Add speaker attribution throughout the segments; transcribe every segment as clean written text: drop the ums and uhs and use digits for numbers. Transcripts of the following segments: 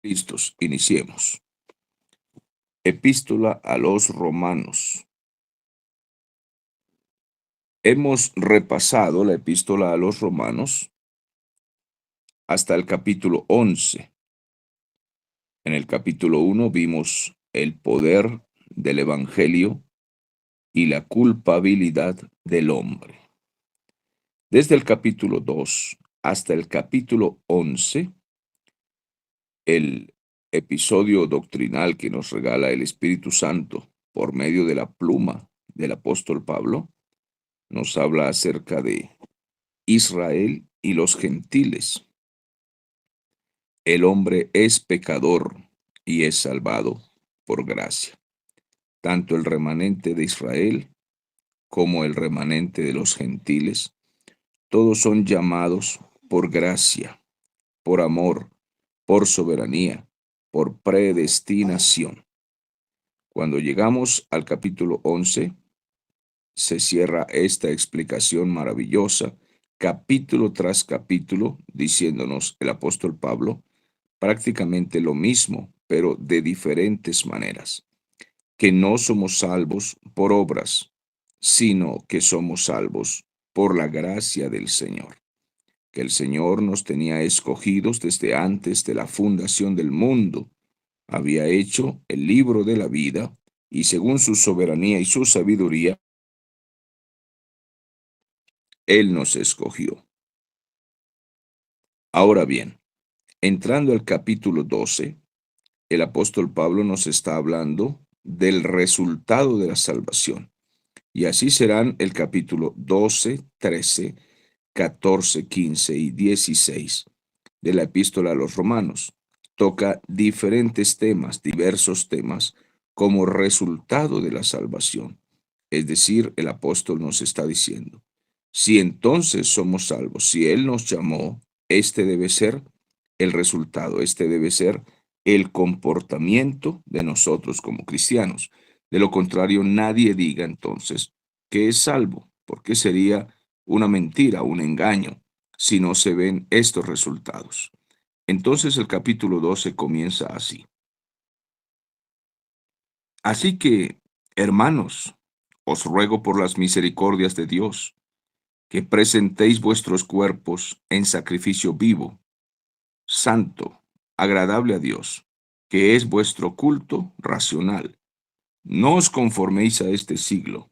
Speaker 1: Listos, iniciemos. Epístola a los Romanos. Hemos repasado la epístola a los Romanos hasta el capítulo 11. En el capítulo 1 vimos el poder del Evangelio y la culpabilidad del hombre. Desde el capítulo 2 hasta el capítulo 11, el episodio doctrinal que nos regala el Espíritu Santo por medio de la pluma del apóstol Pablo, nos habla acerca de Israel y los gentiles. El hombre es pecador y es salvado por gracia. Tanto el remanente de Israel como el remanente de los gentiles, todos son llamados por gracia, por amor, por soberanía, por predestinación. Cuando llegamos al capítulo 11, se cierra esta explicación maravillosa, capítulo tras capítulo, diciéndonos el apóstol Pablo prácticamente lo mismo, pero de diferentes maneras, que no somos salvos por obras, sino que somos salvos por la gracia del Señor, que el Señor nos tenía escogidos desde antes de la fundación del mundo, había hecho el libro de la vida, y según su soberanía y su sabiduría, Él nos escogió. Ahora bien, entrando al capítulo 12, el apóstol Pablo nos está hablando del resultado de la salvación. Y así serán el capítulo 12, 13, 14, 15 y 16 de la epístola a los Romanos. Toca diferentes temas, diversos temas, como resultado de la salvación. Es decir, el apóstol nos está diciendo, si entonces somos salvos, si Él nos llamó, este debe ser el resultado, este debe ser el comportamiento de nosotros como cristianos. De lo contrario, nadie diga entonces que es salvo, porque sería una mentira, un engaño, si no se ven estos resultados. Entonces el capítulo 12 comienza así. Así que, hermanos, os ruego por las misericordias de Dios, que presentéis vuestros cuerpos en sacrificio vivo, santo, agradable a Dios, que es vuestro culto racional. No os conforméis a este siglo,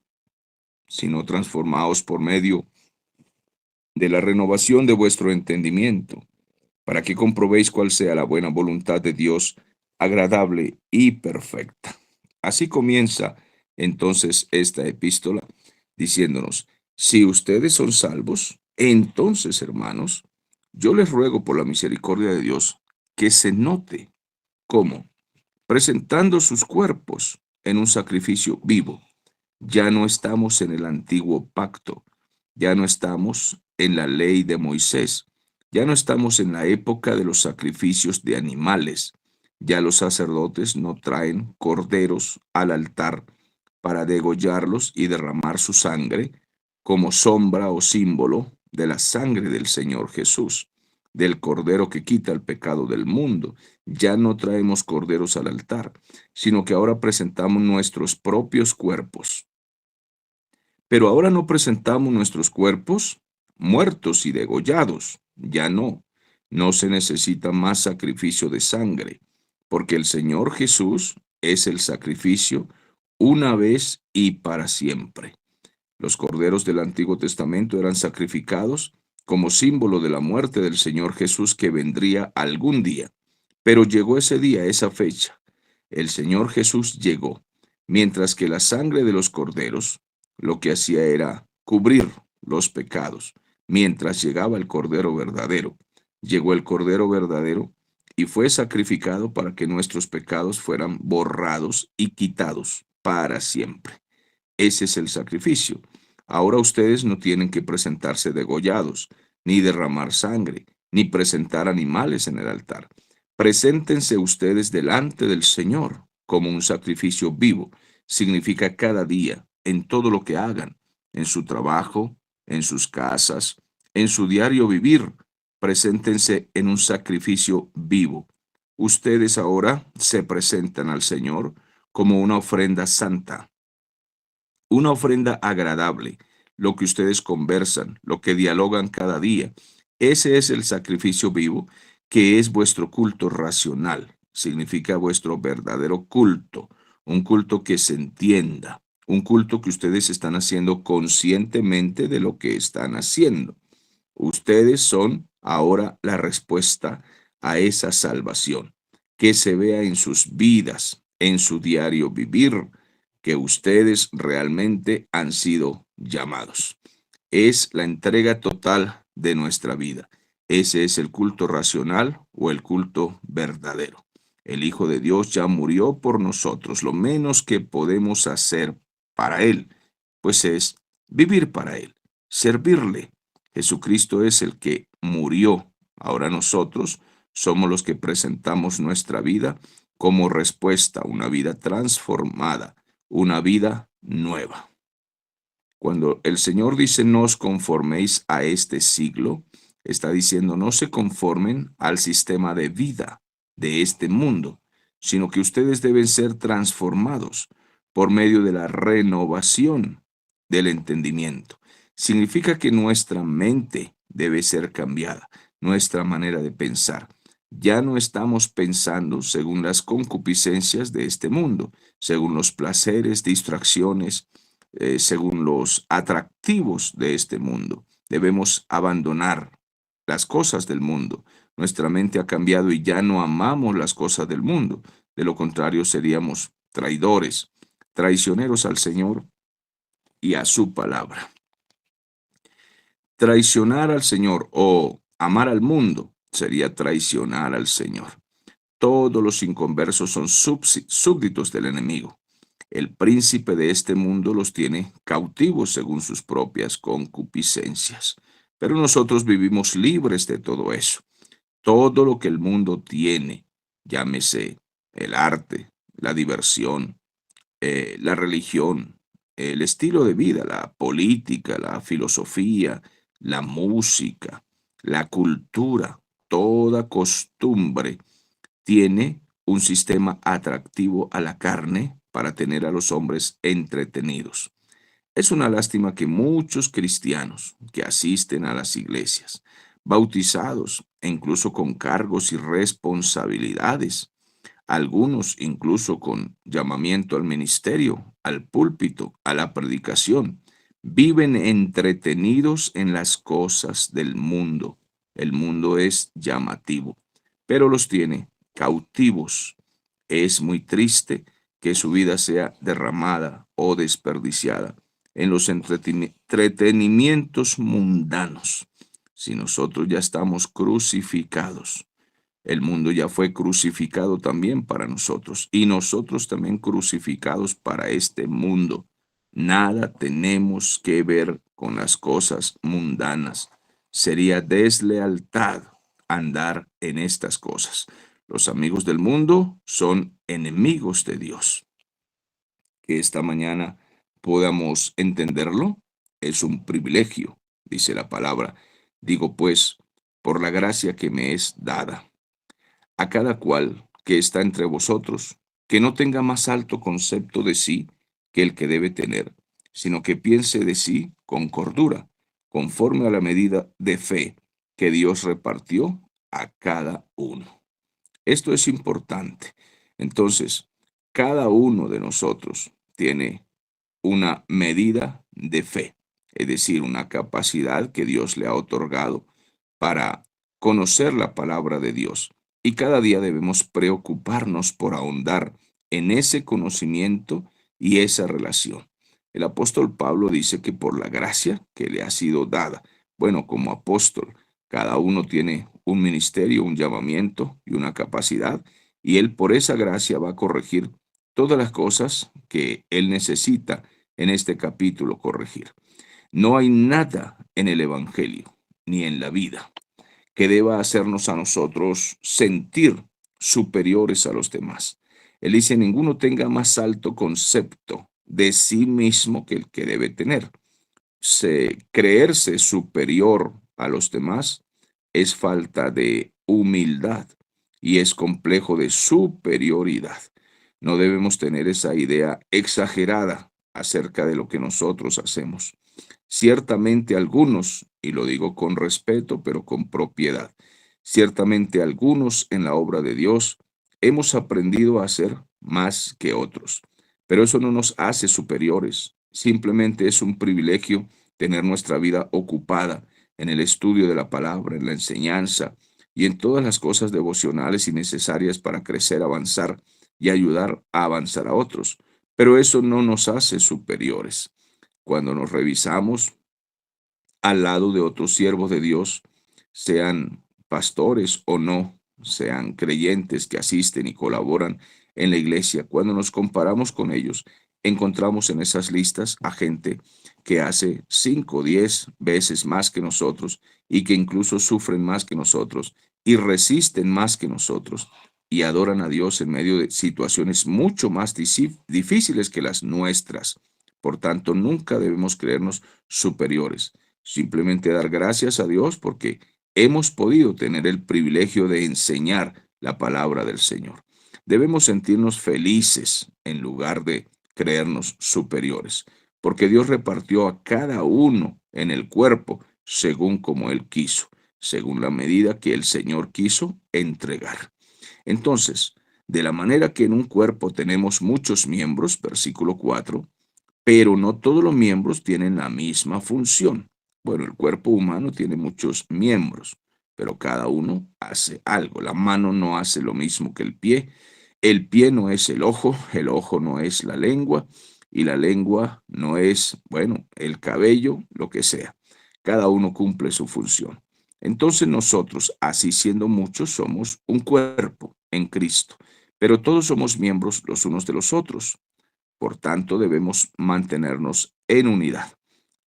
Speaker 1: sino transformaos por medio de la renovación de vuestro entendimiento, para que comprobéis cuál sea la buena voluntad de Dios, agradable y perfecta. Así comienza entonces esta epístola diciéndonos, si ustedes son salvos, entonces, hermanos, yo les ruego por la misericordia de Dios que se note cómo, presentando sus cuerpos en un sacrificio vivo. Ya no estamos en el antiguo pacto, ya no estamos en la ley de Moisés, ya no estamos en la época de los sacrificios de animales. Ya los sacerdotes no traen corderos al altar para degollarlos y derramar su sangre como sombra o símbolo de la sangre del Señor Jesús, del cordero que quita el pecado del mundo. Ya no traemos corderos al altar, sino que ahora presentamos nuestros propios cuerpos. Pero ahora no presentamos nuestros cuerpos muertos y degollados. Ya no. No se necesita más sacrificio de sangre, porque el Señor Jesús es el sacrificio una vez y para siempre. Los corderos del Antiguo Testamento eran sacrificados como símbolo de la muerte del Señor Jesús que vendría algún día. Pero llegó ese día, esa fecha. El Señor Jesús llegó, mientras que la sangre de los corderos lo que hacía era cubrir los pecados. Mientras llegaba el Cordero verdadero, llegó el Cordero verdadero y fue sacrificado para que nuestros pecados fueran borrados y quitados para siempre. Ese es el sacrificio. Ahora ustedes no tienen que presentarse degollados, ni derramar sangre, ni presentar animales en el altar. Preséntense ustedes delante del Señor como un sacrificio vivo. Significa cada día, en todo lo que hagan, en su trabajo, en sus casas, en su diario vivir. Preséntense en un sacrificio vivo. Ustedes ahora se presentan al Señor como una ofrenda santa, una ofrenda agradable, lo que ustedes conversan, lo que dialogan cada día. Ese es el sacrificio vivo, que es vuestro culto racional. Significa vuestro verdadero culto, un culto que se entienda, un culto que ustedes están haciendo conscientemente de lo que están haciendo. Ustedes son ahora la respuesta a esa salvación, que se vea en sus vidas, en su diario vivir, que ustedes realmente han sido llamados. Es la entrega total de nuestra vida. Ese es el culto racional o el culto verdadero. El Hijo de Dios ya murió por nosotros. Lo menos que podemos hacer para Él, pues es vivir para Él, servirle. Jesucristo es el que murió. Ahora nosotros somos los que presentamos nuestra vida como respuesta a una vida transformada, una vida nueva. Cuando el Señor dice no os conforméis a este siglo, está diciendo no se conformen al sistema de vida de este mundo, sino que ustedes deben ser transformados por medio de la renovación del entendimiento. Significa que nuestra mente debe ser cambiada, nuestra manera de pensar. Ya no estamos pensando según las concupiscencias de este mundo, según los placeres, distracciones, según los atractivos de este mundo. Debemos abandonar las cosas del mundo. Nuestra mente ha cambiado y ya no amamos las cosas del mundo. De lo contrario, seríamos traidores, traicioneros al Señor y a su palabra. Traicionar al Señor o amar al mundo sería traicionar al Señor. Todos los inconversos son súbditos del enemigo. El príncipe de este mundo los tiene cautivos según sus propias concupiscencias. Pero nosotros vivimos libres de todo eso. Todo lo que el mundo tiene, llámese el arte, la diversión, la religión, el estilo de vida, la política, la filosofía, la música, la cultura, toda costumbre tiene un sistema atractivo a la carne para tener a los hombres entretenidos. Es una lástima que muchos cristianos que asisten a las iglesias, bautizados e incluso con cargos y responsabilidades, algunos incluso con llamamiento al ministerio, al púlpito, a la predicación, viven entretenidos en las cosas del mundo. El mundo es llamativo, pero los tiene cautivos. Es muy triste que su vida sea derramada o desperdiciada en los entretenimientos mundanos. Si nosotros ya estamos crucificados, el mundo ya fue crucificado también para nosotros y nosotros también crucificados para este mundo. Nada tenemos que ver con las cosas mundanas. Sería deslealtad andar en estas cosas. Los amigos del mundo son enemigos de Dios. Que esta mañana podamos entenderlo es un privilegio, dice la palabra. Digo pues, por la gracia que me es dada a cada cual que está entre vosotros, que no tenga más alto concepto de sí que el que debe tener, sino que piense de sí con cordura, conforme a la medida de fe que Dios repartió a cada uno. Esto es importante. Entonces, cada uno de nosotros tiene una medida de fe, es decir, una capacidad que Dios le ha otorgado para conocer la palabra de Dios. Y cada día debemos preocuparnos por ahondar en ese conocimiento y esa relación. El apóstol Pablo dice que por la gracia que le ha sido dada, bueno, como apóstol, cada uno tiene un ministerio, un llamamiento y una capacidad, y él por esa gracia va a corregir todas las cosas que él necesita en este capítulo corregir. No hay nada en el Evangelio ni en la vida que deba hacernos a nosotros sentir superiores a los demás. Él dice, ninguno tenga más alto concepto de sí mismo que el que debe tener. Creerse superior a los demás es falta de humildad. y es complejo de superioridad. No debemos tener esa idea exagerada acerca de lo que nosotros hacemos. Ciertamente algunos, y lo digo con respeto, pero con propiedad, ciertamente algunos en la obra de Dios hemos aprendido a hacer más que otros, pero eso no nos hace superiores. Simplemente es un privilegio tener nuestra vida ocupada en el estudio de la palabra, en la enseñanza y en todas las cosas devocionales y necesarias para crecer, avanzar y ayudar a avanzar a otros. Pero eso no nos hace superiores. Cuando nos revisamos al lado de otros siervos de Dios, sean pastores o no, sean creyentes que asisten y colaboran en la iglesia, cuando nos comparamos con ellos, encontramos en esas listas a gente que hace 5 o 10 veces más que nosotros y que incluso sufren más que nosotros y resisten más que nosotros y adoran a Dios en medio de situaciones mucho más difíciles que las nuestras. Por tanto, nunca debemos creernos superiores. Simplemente dar gracias a Dios porque hemos podido tener el privilegio de enseñar la palabra del Señor. Debemos sentirnos felices en lugar de creernos superiores, porque Dios repartió a cada uno en el cuerpo según como Él quiso, según la medida que el Señor quiso entregar. Entonces, de la manera que en un cuerpo tenemos muchos miembros, versículo 4, pero no todos los miembros tienen la misma función. Bueno, el cuerpo humano tiene muchos miembros, pero cada uno hace algo. La mano no hace lo mismo que el pie no es el ojo no es la lengua y la lengua no es, bueno, el cabello, lo que sea. Cada uno cumple su función. Entonces nosotros, así siendo muchos, somos un cuerpo en Cristo, pero todos somos miembros los unos de los otros. Por tanto, debemos mantenernos en unidad.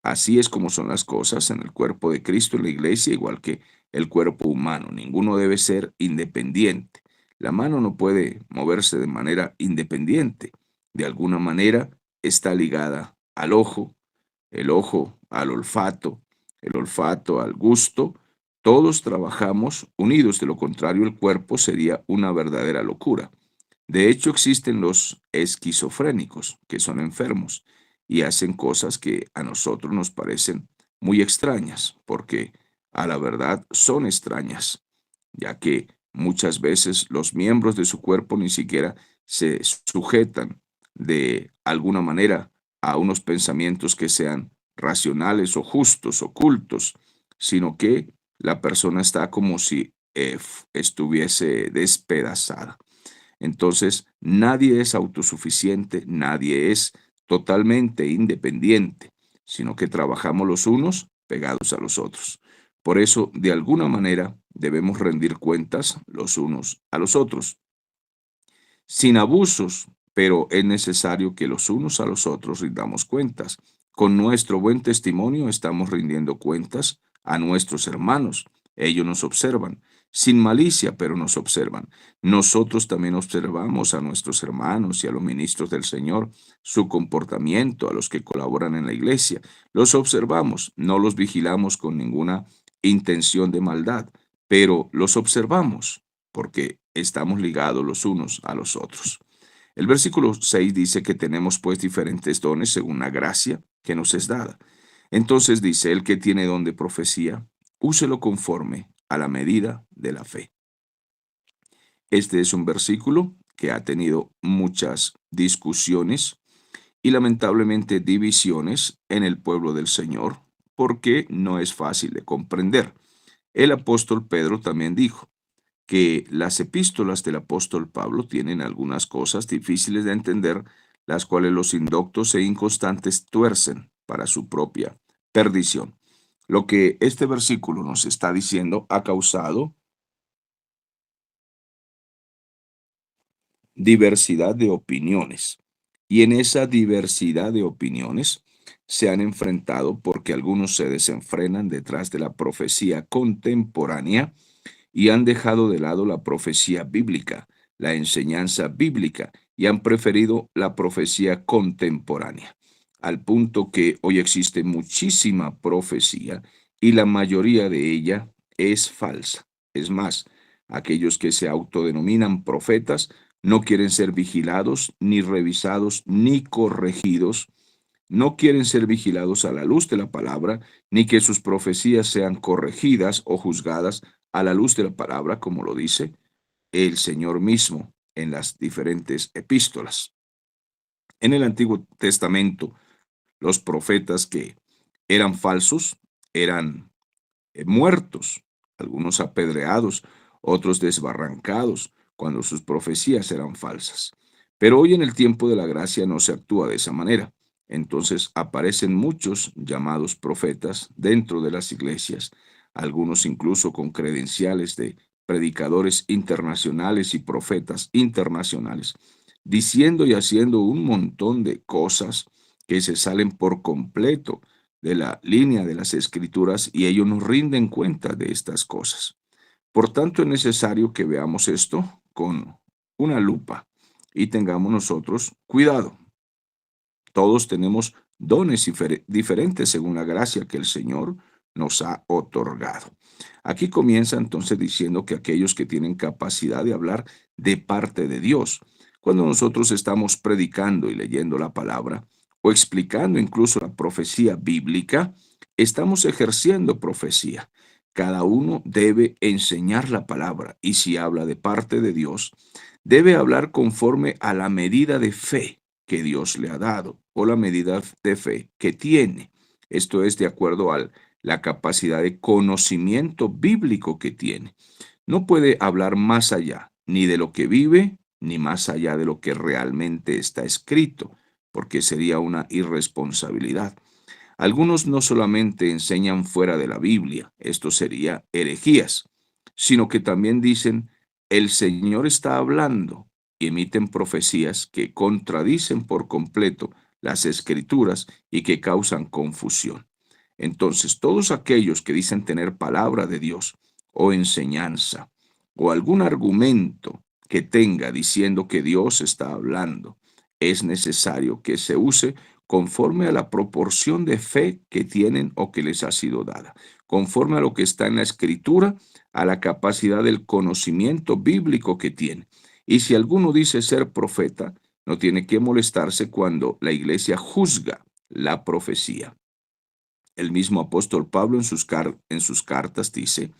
Speaker 1: Así es como son las cosas en el cuerpo de Cristo, en la iglesia, igual que el cuerpo humano. Ninguno debe ser independiente. La mano no puede moverse de manera independiente. De alguna manera está ligada al ojo, el ojo al olfato, el olfato al gusto. Todos trabajamos unidos, de lo contrario el cuerpo sería una verdadera locura. De hecho, existen los esquizofrénicos, que son enfermos y hacen cosas que a nosotros nos parecen muy extrañas, porque a la verdad son extrañas, ya que muchas veces los miembros de su cuerpo ni siquiera se sujetan de alguna manera a unos pensamientos que sean racionales o justos, ocultos, sino que la persona está como si estuviese despedazada. Entonces, nadie es autosuficiente, nadie es totalmente independiente, sino que trabajamos los unos pegados a los otros. Por eso, de alguna manera, debemos rendir cuentas los unos a los otros, sin abusos, pero es necesario que los unos a los otros rindamos cuentas. Con nuestro buen testimonio estamos rindiendo cuentas a nuestros hermanos. Ellos nos observan, sin malicia, pero nos observan. Nosotros también observamos a nuestros hermanos y a los ministros del Señor, su comportamiento, a los que colaboran en la iglesia. Los observamos, no los vigilamos con ninguna intención de maldad, pero los observamos porque estamos ligados los unos a los otros. El versículo 6 dice que tenemos pues diferentes dones según la gracia que nos es dada. Entonces dice, el que tiene don de profecía, úselo conforme a la medida de la fe. Este es un versículo que ha tenido muchas discusiones y lamentablemente divisiones en el pueblo del Señor, porque no es fácil de comprender. El apóstol Pedro también dijo que las epístolas del apóstol Pablo tienen algunas cosas difíciles de entender, las cuales los indoctos e inconstantes tuercen para su propia perdición. Lo que este versículo nos está diciendo ha causado diversidad de opiniones. Y en esa diversidad de opiniones se han enfrentado porque algunos se desenfrenan detrás de la profecía contemporánea y han dejado de lado la profecía bíblica, la enseñanza bíblica, y han preferido la profecía contemporánea, al punto que hoy existe muchísima profecía y la mayoría de ella es falsa. Es más, Aquellos que se autodenominan profetas no quieren ser vigilados, ni revisados, ni corregidos. No quieren ser vigilados a la luz de la palabra, ni que sus profecías sean corregidas o juzgadas a la luz de la palabra, como lo dice el Señor mismo en las diferentes epístolas. En el Antiguo Testamento, los profetas que eran falsos eran muertos, algunos apedreados, otros desbarrancados, cuando sus profecías eran falsas. Pero hoy en el tiempo de la gracia no se actúa de esa manera. Entonces aparecen muchos llamados profetas dentro de las iglesias, algunos incluso con credenciales de predicadores internacionales y profetas internacionales, diciendo y haciendo un montón de cosas que se salen por completo de la línea de las escrituras y ellos nos rinden cuenta de estas cosas. Por tanto, es necesario que veamos esto con una lupa y tengamos nosotros cuidado. Todos tenemos dones diferentes según la gracia que el Señor nos ha otorgado. Aquí comienza entonces diciendo que aquellos que tienen capacidad de hablar de parte de Dios, cuando nosotros estamos predicando y leyendo la palabra o explicando incluso la profecía bíblica, estamos ejerciendo profecía. Cada uno debe enseñar la palabra y si habla de parte de Dios, debe hablar conforme a la medida de fe que Dios le ha dado o la medida de fe que tiene. Esto es de acuerdo a la capacidad de conocimiento bíblico que tiene. No puede hablar más allá ni de lo que vive, ni más allá de lo que realmente está escrito, porque sería una irresponsabilidad. Algunos no solamente enseñan fuera de la Biblia, esto sería herejías, sino que también dicen, el Señor está hablando, y emiten profecías que contradicen por completo las escrituras y que causan confusión. Entonces, todos aquellos que dicen tener palabra de Dios o enseñanza o algún argumento que tenga diciendo que Dios está hablando, es necesario que se use conforme a la proporción de fe que tienen o que les ha sido dada, conforme a lo que está en la escritura, a la capacidad del conocimiento bíblico que tiene. Y si alguno dice ser profeta, no tiene que molestarse cuando la iglesia juzga la profecía. El mismo apóstol Pablo en sus cartas dice,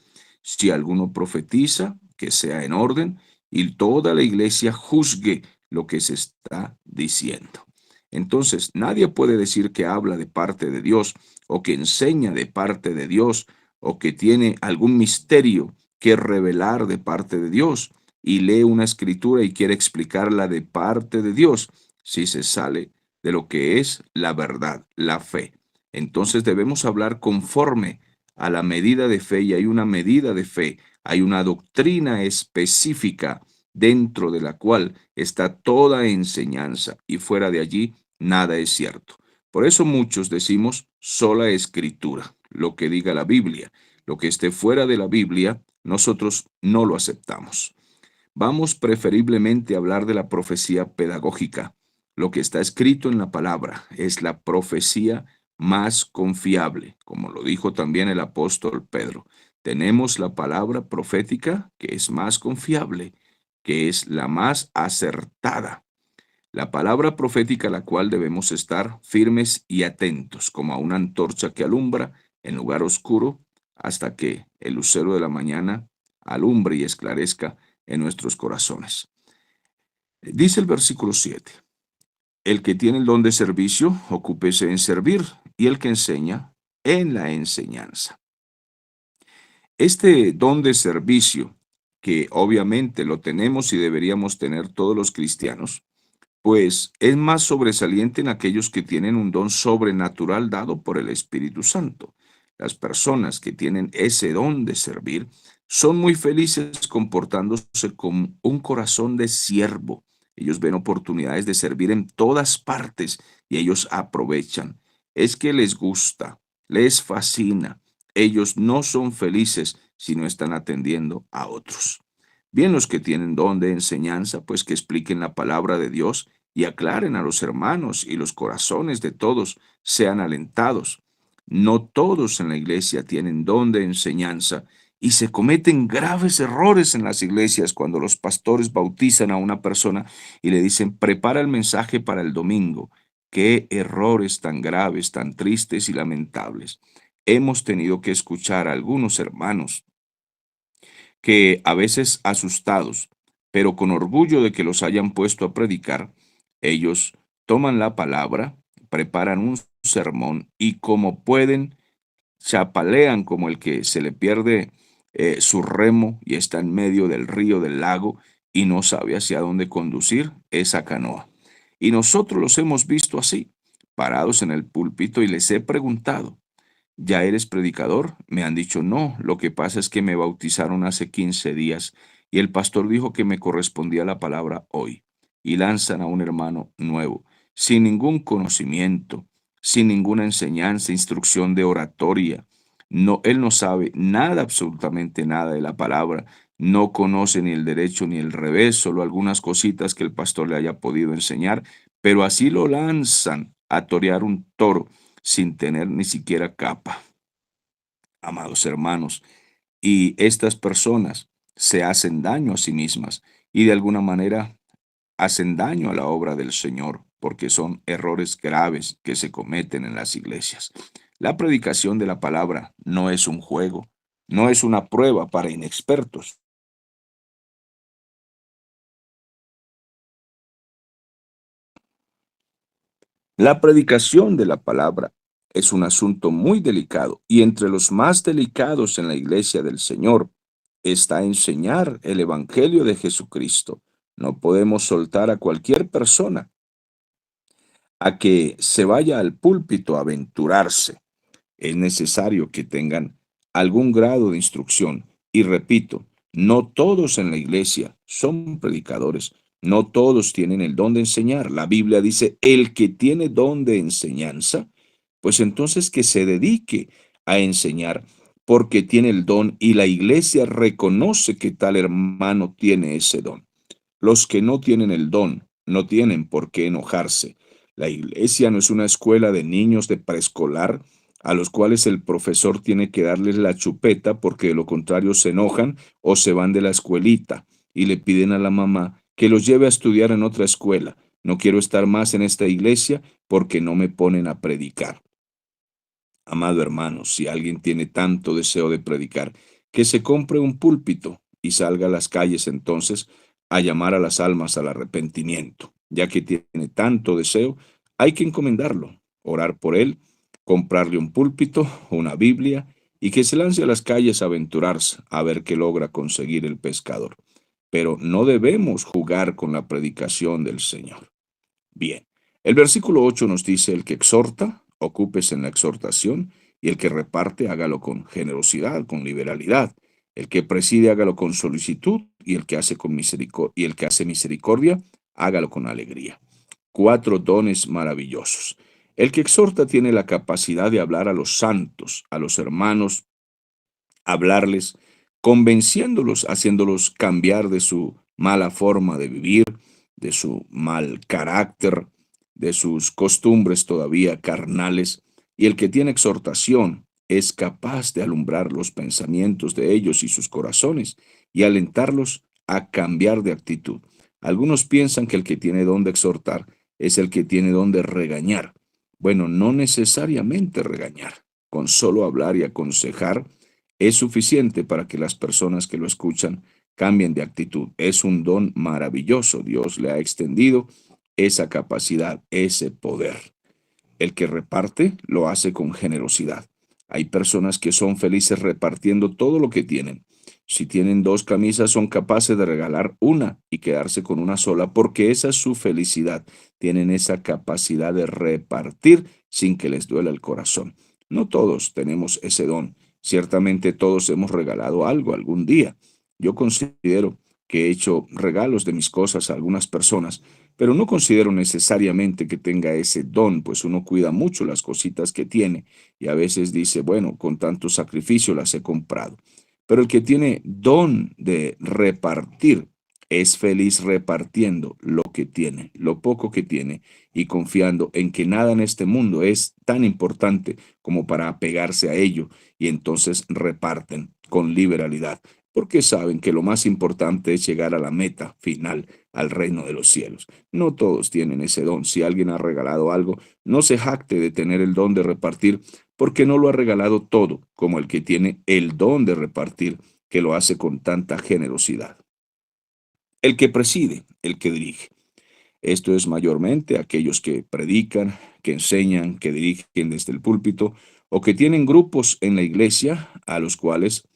Speaker 1: si alguno profetiza, que sea en orden, y toda la iglesia juzgue lo que se está diciendo. Entonces, nadie puede decir que habla de parte de Dios, o que enseña de parte de Dios, o que tiene algún misterio que revelar de parte de Dios, y lee una escritura y quiere explicarla de parte de Dios, si se sale de lo que es la verdad, la fe. Entonces debemos hablar conforme a la medida de fe y hay una medida de fe, hay una doctrina específica dentro de la cual está toda enseñanza y fuera de allí nada es cierto. Por eso muchos decimos sola escritura, lo que diga la Biblia. Lo que esté fuera de la Biblia, nosotros no lo aceptamos. Vamos preferiblemente a hablar de la profecía pedagógica. Lo que está escrito en la palabra es la profecía más confiable, como lo dijo también el apóstol Pedro. Tenemos la palabra profética que es más confiable, que es la más acertada. La palabra profética a la cual debemos estar firmes y atentos, como a una antorcha que alumbra en lugar oscuro hasta que el lucero de la mañana alumbre y esclarezca en nuestros corazones. Dice el versículo 7, el que tiene el don de servicio, ocúpese en servir, y el que enseña, en la enseñanza. Este don de servicio, que obviamente lo tenemos y deberíamos tener todos los cristianos, pues es más sobresaliente en aquellos que tienen un don sobrenatural dado por el Espíritu Santo. Las personas que tienen ese don de servir son muy felices comportándose con un corazón de siervo. Ellos ven oportunidades de servir en todas partes y ellos aprovechan. Es que les gusta, les fascina. Ellos no son felices si no están atendiendo a otros. Bien, los que tienen don de enseñanza, pues que expliquen la palabra de Dios y aclaren a los hermanos y los corazones de todos sean alentados. No todos en la iglesia tienen don de enseñanza Y se cometen graves errores en las iglesias cuando los pastores bautizan a una persona y le dicen, prepara el mensaje para el domingo. Qué errores tan graves, tan tristes y lamentables. Hemos tenido que escuchar a algunos hermanos que a veces asustados, pero con orgullo de que los hayan puesto a predicar, ellos toman la palabra, preparan un sermón y como pueden, chapalean como el que se le pierde su remo y está en medio del río, del lago, y no sabe hacia dónde conducir esa canoa. Y nosotros los hemos visto así, parados en el púlpito, y les he preguntado, ¿ya eres predicador? Me han dicho, no, lo que pasa es que me bautizaron hace 15 días y el pastor dijo que me correspondía la palabra hoy. Y lanzan a un hermano nuevo, sin ningún conocimiento, sin ninguna enseñanza, instrucción de oratoria. No, él no sabe nada, absolutamente nada de la palabra. No conoce ni el derecho ni el revés, solo algunas cositas que el pastor le haya podido enseñar, pero así lo lanzan a torear un toro sin tener ni siquiera capa, amados hermanos. Y estas personas se hacen daño a sí mismas y de alguna manera hacen daño a la obra del Señor, porque son errores graves que se cometen en las iglesias. La predicación de la palabra no es un juego, no es una prueba para inexpertos. La predicación de la palabra es un asunto muy delicado y entre los más delicados en la iglesia del Señor está enseñar el Evangelio de Jesucristo. No podemos soltar a cualquier persona a que se vaya al púlpito a aventurarse. Es necesario que tengan algún grado de instrucción. Y repito, no todos en la iglesia son predicadores, no todos tienen el don de enseñar. La Biblia dice, el que tiene don de enseñanza, pues entonces que se dedique a enseñar porque tiene el don y la iglesia reconoce que tal hermano tiene ese don. Los que no tienen el don no tienen por qué enojarse. La iglesia no es una escuela de niños de preescolar a los cuales el profesor tiene que darles la chupeta porque de lo contrario se enojan o se van de la escuelita y le piden a la mamá que los lleve a estudiar en otra escuela. No quiero estar más en esta iglesia porque no me ponen a predicar. Amado hermano, si alguien tiene tanto deseo de predicar, que se compre un púlpito y salga a las calles entonces a llamar a las almas al arrepentimiento. Ya que tiene tanto deseo, hay que encomendarlo, orar por él, comprarle un púlpito, una Biblia y que se lance a las calles a aventurarse a ver qué logra conseguir el pescador. Pero no debemos jugar con la predicación del Señor. Bien, el versículo 8 nos dice, el que exhorta, ocúpese en la exhortación, y el que reparte, hágalo con generosidad, con liberalidad. El que preside, hágalo con solicitud, y el que hace con misericordia, y el que hace misericordia, hágalo con alegría. Cuatro dones maravillosos. El que exhorta tiene la capacidad de hablar a los santos, a los hermanos, hablarles, convenciéndolos, haciéndolos cambiar de su mala forma de vivir, de su mal carácter, de sus costumbres todavía carnales, y el que tiene exhortación es capaz de alumbrar los pensamientos de ellos y sus corazones y alentarlos a cambiar de actitud. Algunos piensan que el que tiene don de exhortar es el que tiene don de regañar. Bueno, no necesariamente regañar. Con solo hablar y aconsejar es suficiente para que las personas que lo escuchan cambien de actitud. Es un don maravilloso. Dios le ha extendido esa capacidad, ese poder. El que reparte lo hace con generosidad. Hay personas que son felices repartiendo todo lo que tienen. Si tienen dos camisas, son capaces de regalar una y quedarse con una sola, porque esa es su felicidad. Tienen esa capacidad de repartir sin que les duela el corazón. No todos tenemos ese don. Ciertamente todos hemos regalado algo algún día. Yo considero que he hecho regalos de mis cosas a algunas personas, pero no considero necesariamente que tenga ese don, pues uno cuida mucho las cositas que tiene y a veces dice, bueno, con tanto sacrificio las he comprado. Pero el que tiene don de repartir es feliz repartiendo lo que tiene, lo poco que tiene, y confiando en que nada en este mundo es tan importante como para apegarse a ello, y entonces reparten. con liberalidad, porque saben que lo más importante es llegar a la meta final, al reino de los cielos. No todos tienen ese don. Si alguien ha regalado algo, no se jacte de tener el don de repartir, porque no lo ha regalado todo, como el que tiene el don de repartir, que lo hace con tanta generosidad. El que preside, el que dirige. Esto es mayormente aquellos que predican, que enseñan, que dirigen desde el púlpito o que tienen grupos en la iglesia a los cuales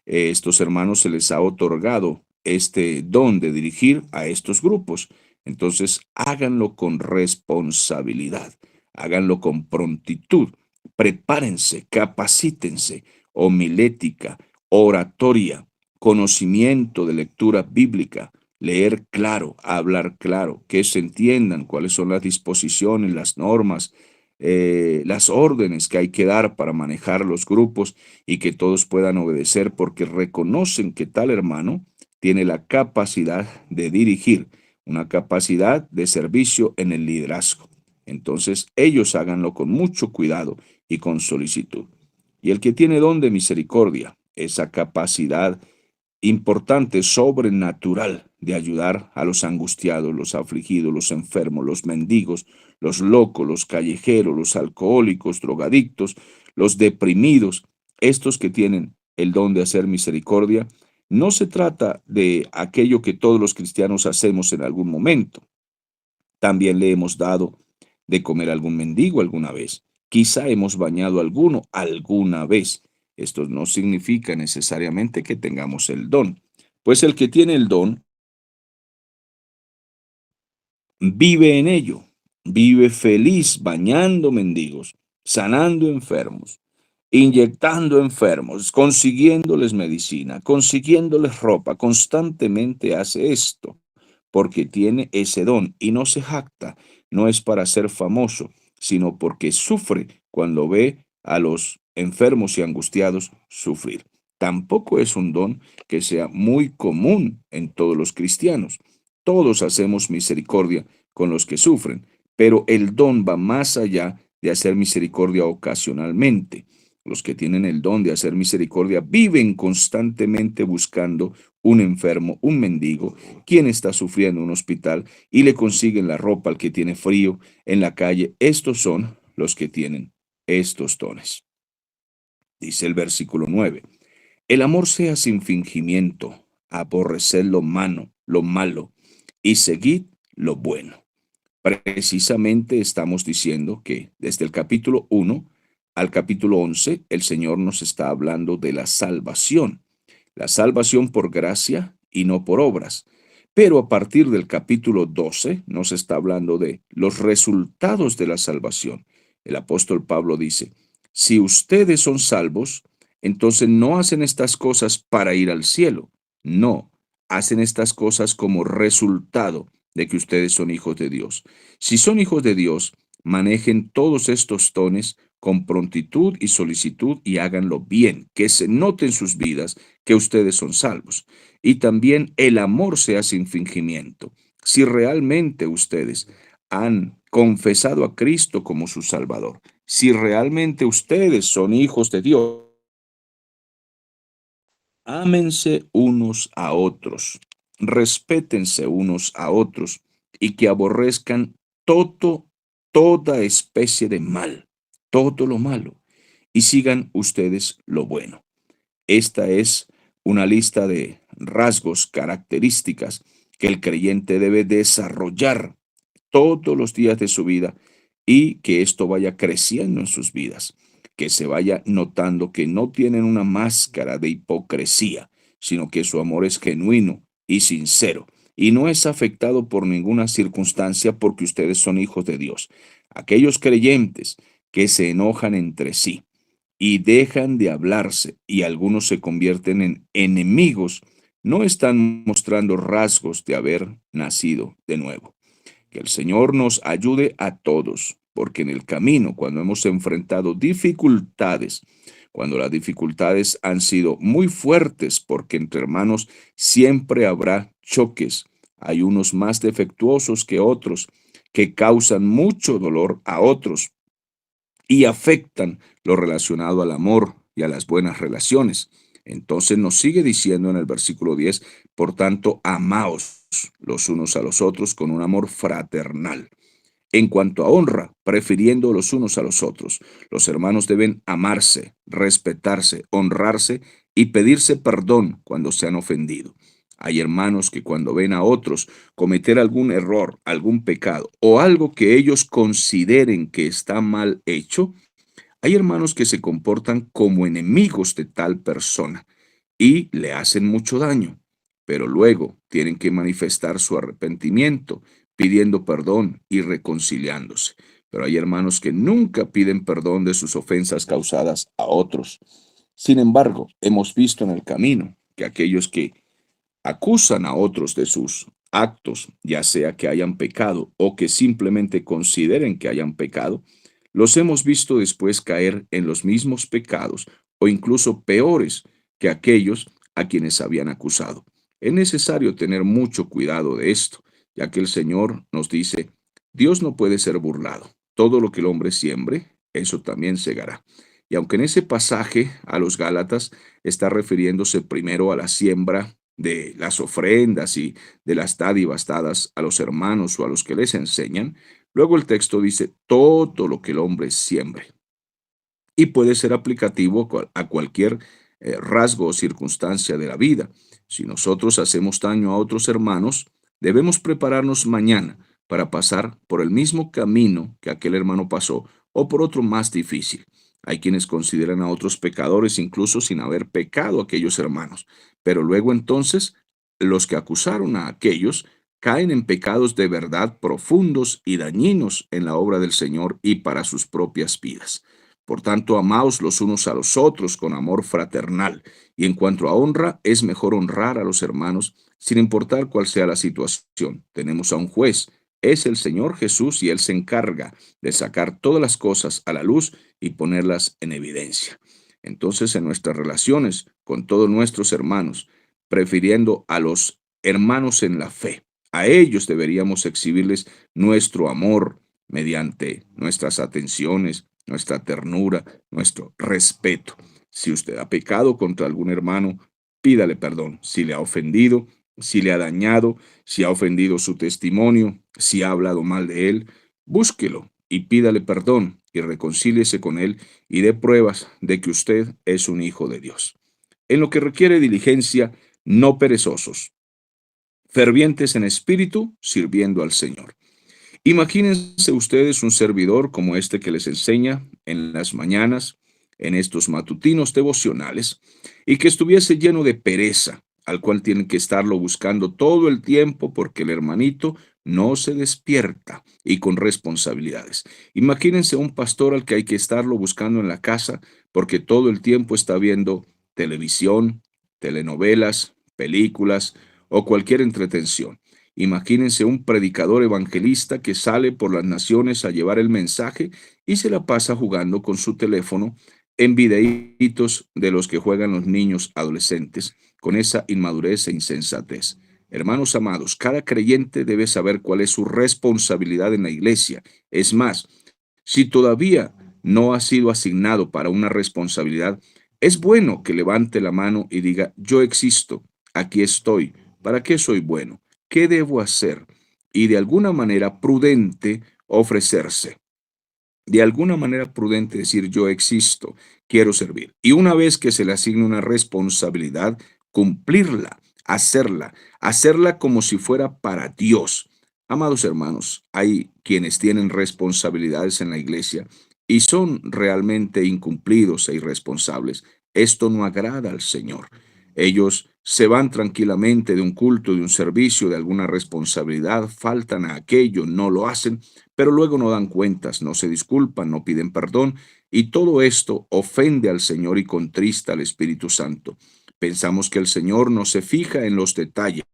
Speaker 1: estos hermanos se les ha otorgado este don de dirigir a estos grupos. Entonces, háganlo con responsabilidad, háganlo con prontitud, prepárense, capacítense, homilética, oratoria, conocimiento de lectura bíblica, leer claro, hablar claro, que se entiendan cuáles son las disposiciones, las normas, las órdenes que hay que dar para manejar los grupos y que todos puedan obedecer porque reconocen que tal hermano tiene la capacidad de dirigir, una capacidad de servicio en el liderazgo. Entonces ellos háganlo con mucho cuidado y con solicitud. Y el que tiene don de misericordia, esa capacidad importante, sobrenatural, de ayudar a los angustiados, los afligidos, los enfermos, los mendigos, los locos, los callejeros, los alcohólicos, drogadictos, los deprimidos, estos que tienen el don de hacer misericordia. No se trata de aquello que todos los cristianos hacemos en algún momento. También le hemos dado de comer a algún mendigo alguna vez. Quizá hemos bañado a alguno alguna vez. Esto no significa necesariamente que tengamos el don, pues el que tiene el don vive en ello, vive feliz bañando mendigos, sanando enfermos, inyectando enfermos, consiguiéndoles medicina, consiguiéndoles ropa, constantemente hace esto, porque tiene ese don y no se jacta, no es para ser famoso, sino porque sufre cuando ve a los enfermos y angustiados sufrir. Tampoco es un don que sea muy común en todos los cristianos. Todos hacemos misericordia con los que sufren, pero el don va más allá de hacer misericordia ocasionalmente. Los que tienen el don de hacer misericordia viven constantemente buscando un enfermo, un mendigo, quien está sufriendo en un hospital y le consiguen la ropa al que tiene frío en la calle. Estos son los que tienen estos dones. Dice el versículo 9. El amor sea sin fingimiento, aborreced lo malo, y seguid lo bueno. Precisamente estamos diciendo que desde el capítulo 1 al capítulo 11, el Señor nos está hablando de la salvación por gracia y no por obras. Pero a partir del capítulo 12 nos está hablando de los resultados de la salvación. El apóstol Pablo dice, si ustedes son salvos, entonces no hacen estas cosas para ir al cielo. No, hacen estas cosas como resultado de que ustedes son hijos de Dios. Si son hijos de Dios, manejen todos estos dones con prontitud y solicitud y háganlo bien, que se note en sus vidas que ustedes son salvos. Y también el amor sea sin fingimiento. Si realmente ustedes han confesado a Cristo como su Salvador, si realmente ustedes son hijos de Dios, ámense unos a otros, respétense unos a otros y que aborrezcan todo, toda especie de mal, todo lo malo, y sigan ustedes lo bueno. Esta es una lista de rasgos, características que el creyente debe desarrollar todos los días de su vida y que esto vaya creciendo en sus vidas, que se vaya notando que no tienen una máscara de hipocresía, sino que su amor es genuino y sincero y no es afectado por ninguna circunstancia porque ustedes son hijos de Dios. Aquellos creyentes que se enojan entre sí y dejan de hablarse y algunos se convierten en enemigos, no están mostrando rasgos de haber nacido de nuevo. Que el Señor nos ayude a todos, porque en el camino, cuando hemos enfrentado dificultades, cuando las dificultades han sido muy fuertes, porque entre hermanos siempre habrá choques, hay unos más defectuosos que otros, que causan mucho dolor a otros y afectan lo relacionado al amor y a las buenas relaciones. Entonces nos sigue diciendo en el versículo 10, por tanto, amaos los unos a los otros con un amor fraternal. En cuanto a honra, prefiriendo los unos a los otros, los hermanos deben amarse, respetarse, honrarse y pedirse perdón cuando se han ofendido. Hay hermanos que cuando ven a otros cometer algún error, algún pecado o algo que ellos consideren que está mal hecho, hay hermanos que se comportan como enemigos de tal persona y le hacen mucho daño, pero luego tienen que manifestar su arrepentimiento, pidiendo perdón y reconciliándose. Pero hay hermanos que nunca piden perdón de sus ofensas causadas a otros. Sin embargo, hemos visto en el camino que aquellos que acusan a otros de sus actos, ya sea que hayan pecado o que simplemente consideren que hayan pecado, los hemos visto después caer en los mismos pecados o incluso peores que aquellos a quienes habían acusado. Es necesario tener mucho cuidado de esto, ya que el Señor nos dice, Dios no puede ser burlado. Todo lo que el hombre siembre, eso también segará. Y aunque en ese pasaje a los Gálatas está refiriéndose primero a la siembra de las ofrendas y de las dádivas dadas a los hermanos o a los que les enseñan, luego el texto dice todo lo que el hombre siembre y puede ser aplicativo a cualquier rasgo o circunstancia de la vida. Si nosotros hacemos daño a otros hermanos, debemos prepararnos mañana para pasar por el mismo camino que aquel hermano pasó o por otro más difícil. Hay quienes consideran a otros pecadores incluso sin haber pecado aquellos hermanos, pero luego entonces los que acusaron a aquellos caen en pecados de verdad profundos y dañinos en la obra del Señor y para sus propias vidas. Por tanto, amaos los unos a los otros con amor fraternal. Y en cuanto a honra, es mejor honrar a los hermanos sin importar cuál sea la situación. Tenemos a un juez, es el Señor Jesús y Él se encarga de sacar todas las cosas a la luz y ponerlas en evidencia. Entonces, en nuestras relaciones con todos nuestros hermanos, prefiriendo a los hermanos en la fe, a ellos deberíamos exhibirles nuestro amor mediante nuestras atenciones, nuestra ternura, nuestro respeto. Si usted ha pecado contra algún hermano, pídale perdón. Si le ha ofendido, si le ha dañado, si ha ofendido su testimonio, si ha hablado mal de él, búsquelo y pídale perdón y reconcíliese con él y dé pruebas de que usted es un hijo de Dios. En lo que requiere diligencia, no perezosos, fervientes en espíritu, sirviendo al Señor. Imagínense ustedes un servidor como este que les enseña en las mañanas, en estos matutinos devocionales, y que estuviese lleno de pereza, al cual tienen que estarlo buscando todo el tiempo porque el hermanito no se despierta y con responsabilidades. Imagínense un pastor al que hay que estarlo buscando en la casa porque todo el tiempo está viendo televisión, telenovelas, películas o cualquier entretención. Imagínense un predicador evangelista que sale por las naciones a llevar el mensaje y se la pasa jugando con su teléfono en videitos de los que juegan los niños adolescentes con esa inmadurez e insensatez. Hermanos amados, cada creyente debe saber cuál es su responsabilidad en la iglesia. Es más, si todavía no ha sido asignado para una responsabilidad, es bueno que levante la mano y diga, yo existo, aquí estoy, ¿para qué soy bueno? ¿Qué debo hacer? Y de alguna manera prudente ofrecerse. De alguna manera prudente decir yo existo, quiero servir. Y una vez que se le asigne una responsabilidad, cumplirla, hacerla como si fuera para Dios. Amados hermanos, hay quienes tienen responsabilidades en la iglesia y son realmente incumplidos e irresponsables. Esto no agrada al Señor. Ellos se van tranquilamente de un culto, de un servicio, de alguna responsabilidad, faltan a aquello, no lo hacen, pero luego no dan cuentas, no se disculpan, no piden perdón, y todo esto ofende al Señor y contrista al Espíritu Santo. Pensamos que el Señor no se fija en los detalles,